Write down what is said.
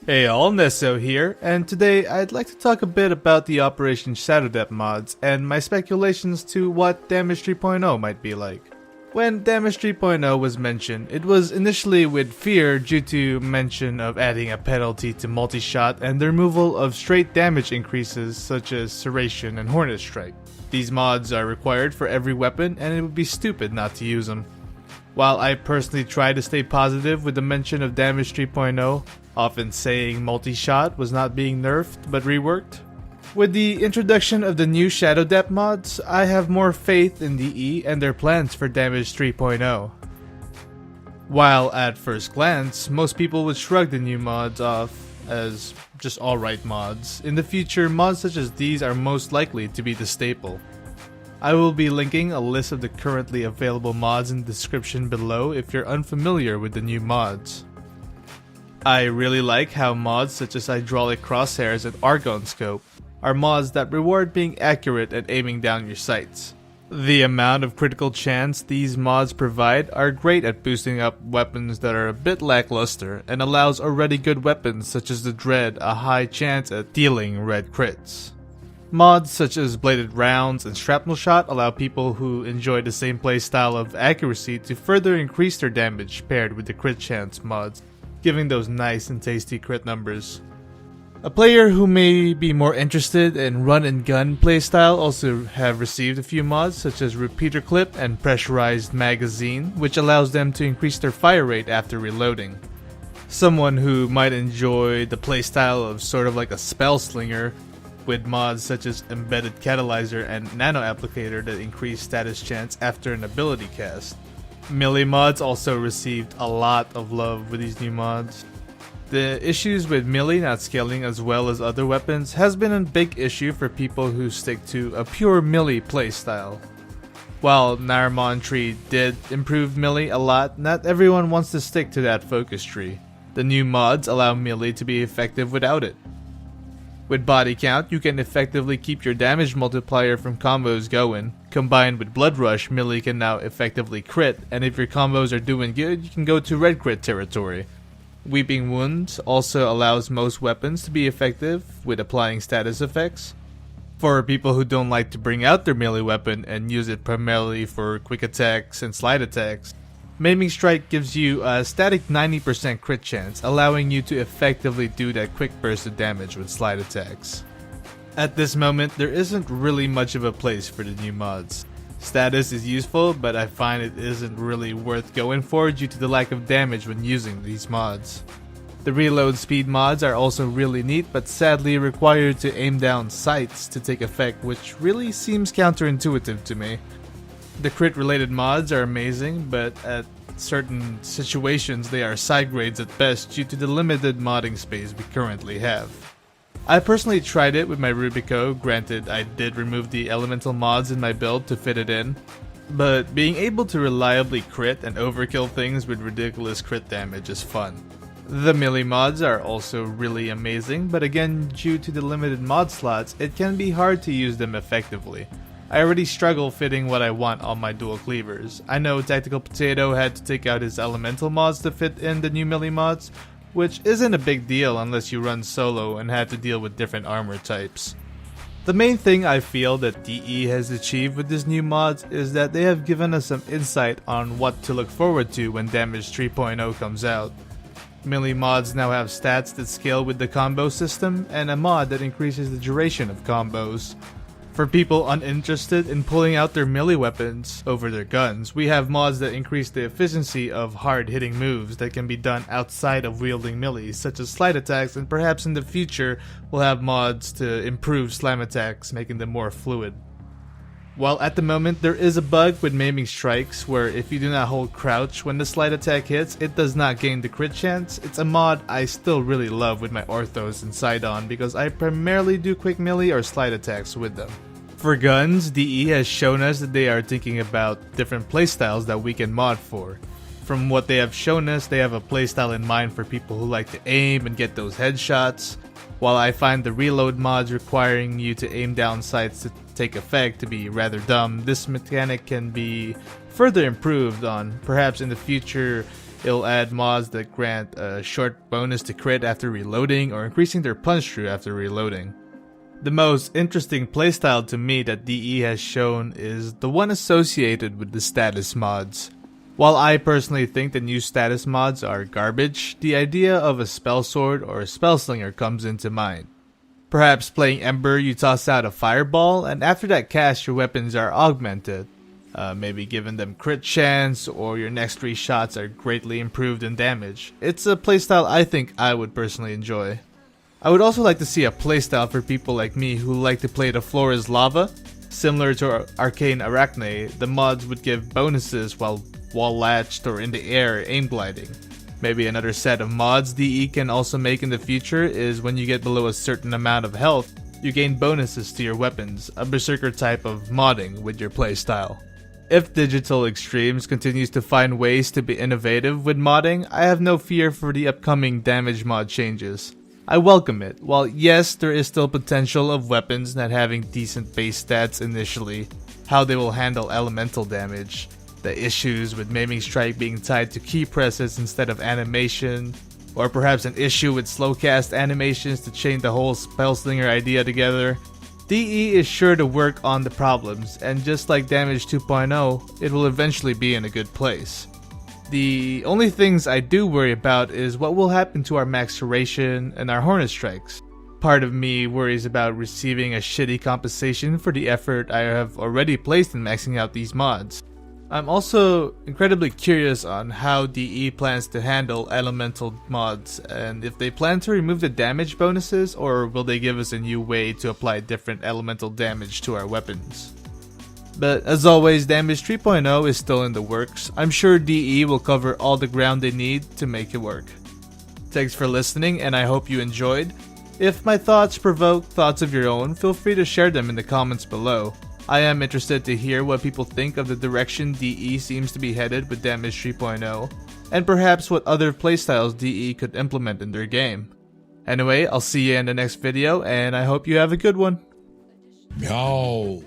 Hey all, Nesso here, and today I'd like to talk a bit about the Operation Shadow Depth mods and my speculations to what Damage 3.0 might be like. When Damage 3.0 was mentioned, it was initially with fear due to mention of adding a penalty to multi-shot and the removal of straight damage increases such as Serration and Hornet Strike. These mods are required for every weapon and it would be stupid not to use them. While I personally try to stay positive with the mention of Damage 3.0, often saying multi-shot was not being nerfed but reworked, with the introduction of the new Shadow Depth mods, I have more faith in DE and their plans for Damage 3.0. While at first glance, most people would shrug the new mods off as just alright mods, in the future mods such as these are most likely to be the staple. I will be linking a list of the currently available mods in the description below if you're unfamiliar with the new mods. I really like how mods such as Hydraulic Crosshairs and Argon Scope are mods that reward being accurate at aiming down your sights. The amount of critical chance these mods provide are great at boosting up weapons that are a bit lackluster and allows already good weapons such as the Dread a high chance at dealing red crits. Mods such as Bladed Rounds and Shrapnel Shot allow people who enjoy the same playstyle of accuracy to further increase their damage paired with the crit chance mods, giving those nice and tasty crit numbers. A player who may be more interested in run and gun playstyle also have received a few mods such as Repeater Clip and Pressurized Magazine, which allows them to increase their fire rate after reloading. Someone who might enjoy the playstyle of sort of like a Spell Slinger, with mods such as Embedded Catalyzer and Nano Applicator that increase status chance after an ability cast. Melee mods also received a lot of love with these new mods. The issues with melee not scaling as well as other weapons has been a big issue for people who stick to a pure melee playstyle. While Naramon Tree did improve melee a lot, not everyone wants to stick to that focus tree. The new mods allow melee to be effective without it. With body count, you can effectively keep your damage multiplier from combos going. Combined with Blood Rush, melee can now effectively crit, and if your combos are doing good, you can go to red crit territory. Weeping Wounds also allows most weapons to be effective with applying status effects. For people who don't like to bring out their melee weapon and use it primarily for quick attacks and slide attacks, Maiming Strike gives you a static 90% crit chance, allowing you to effectively do that quick burst of damage with slide attacks. At this moment, there isn't really much of a place for the new mods. Status is useful, but I find it isn't really worth going for due to the lack of damage when using these mods. The reload speed mods are also really neat, but sadly require to aim down sights to take effect, which really seems counterintuitive to me. The crit related mods are amazing, but at certain situations they are side grades at best due to the limited modding space we currently have. I personally tried it with my Rubico, granted I did remove the elemental mods in my build to fit it in, but being able to reliably crit and overkill things with ridiculous crit damage is fun. The melee mods are also really amazing, but again due to the limited mod slots, it can be hard to use them effectively. I already struggle fitting what I want on my dual cleavers. I know Tactical Potato had to take out his elemental mods to fit in the new melee mods, which isn't a big deal unless you run solo and had to deal with different armor types. The main thing I feel that DE has achieved with these new mods is that they have given us some insight on what to look forward to when Damage 3.0 comes out. Melee mods now have stats that scale with the combo system, and a mod that increases the duration of combos. For people uninterested in pulling out their melee weapons over their guns, we have mods that increase the efficiency of hard-hitting moves that can be done outside of wielding melee, such as slide attacks, and perhaps in the future we'll have mods to improve slam attacks, making them more fluid. While at the moment there is a bug with Maiming Strikes where if you do not hold crouch when the slide attack hits, it does not gain the crit chance, it's a mod I still really love with my Orthos and Sidon because I primarily do quick melee or slide attacks with them. For guns, DE has shown us that they are thinking about different playstyles that we can mod for. From what they have shown us, they have a playstyle in mind for people who like to aim and get those headshots, while I find the reload mods requiring you to aim down sights to take effect to be rather dumb. This mechanic can be further improved on, perhaps in the future It'll add mods that grant a short bonus to crit after reloading or increasing their punch through after reloading. The most interesting playstyle to me that DE has shown is the one associated with the status mods. While I personally think the new status mods are garbage, the idea of a spell sword or a spell slinger comes into mind. Perhaps playing Ember, you toss out a fireball, and after that cast your weapons are augmented. Maybe giving them crit chance, or your next 3 shots are greatly improved in damage. It's a playstyle I think I would personally enjoy. I would also like to see a playstyle for people like me who like to play the floor is lava. Similar to Arcane Arachne, the mods would give bonuses while wall latched or in the air aim gliding. Maybe another set of mods DE can also make in the future is when you get below a certain amount of health, you gain bonuses to your weapons, a berserker type of modding with your playstyle. If Digital Extremes continues to find ways to be innovative with modding, I have no fear for the upcoming damage mod changes. I welcome it. While yes, there is still potential of weapons not having decent base stats initially, how they will handle elemental damage, the issues with Maiming Strike being tied to key presses instead of animation, or perhaps an issue with slow cast animations to chain the whole Spellslinger idea together, DE is sure to work on the problems, and just like Damage 2.0, it will eventually be in a good place. The only things I do worry about is what will happen to our max duration and our Hornet Strikes. Part of me worries about receiving a shitty compensation for the effort I have already placed in maxing out these mods. I'm also incredibly curious on how DE plans to handle elemental mods, and if they plan to remove the damage bonuses, or will they give us a new way to apply different elemental damage to our weapons. But as always, Damage 3.0 is still in the works. I'm sure DE will cover all the ground they need to make it work. Thanks for listening, and I hope you enjoyed. If my thoughts provoke thoughts of your own, feel free to share them in the comments below. I am interested to hear what people think of the direction DE seems to be headed with Damage 3.0, and perhaps what other playstyles DE could implement in their game. Anyway, I'll see you in the next video, and I hope you have a good one. Yo.